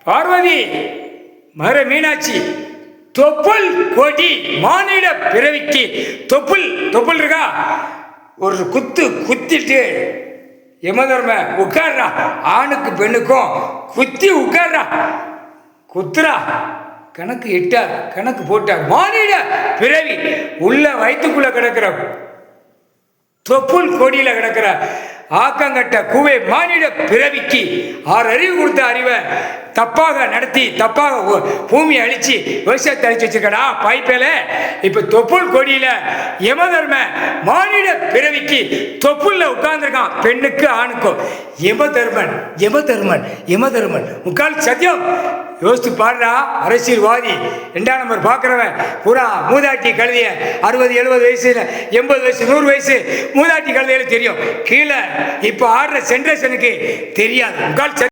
பார்வதி மர மீனாட்சி தொப்புள் கொடி மானிட பிறவிக்கு தொப்புள் தொப்புள் இருக்கா ஒரு குத்து குத்திட்டு யமதர்ம உட்கார்றா ஆணுக்கு பெண்ணுக்கும் குத்தி உட்கார்றா குத்துறா கணக்கு இட்டார் கணக்கு போட்டார் மானிட பிறவி உள்ள வயிற்றுக்குள்ள கிடக்கிற தொப்புள் கொடியில கிடக்கிற ஆக்கங்கட்ட கூவை மானிட பிறவிக்கு 6 அறிவு கொடுத்த அறிவை தப்பாக நடத்தி தப்பாக பூமியை அழிச்சு விவசாயத்தை அழிச்சு வச்சிருக்கடா பாய்ப்பேல இப்ப தொப்புள் கொடியில யமதர்ம மானிட பிறவிக்கு தொப்புள்ள உட்கார்ந்துருக்கான் பெண்ணுக்கு ஆணுக்கும் யமதர்மன் யமதர்மன் யமதர்மன் முக்கால் சத்தியம் யோசித்து பாடுறா அரசியல்வாதி 2ஆம் நம்பர் பார்க்குறவன் பூரா மூதாட்டி கழுதிய 60 70 வயசு 80 வயசு 100 வயசு மூதாட்டி கழுதியில தெரியும் கீழே இப்போ ஆடுற ஜென்ரேஷனுக்கு தெரியாது முக்கால்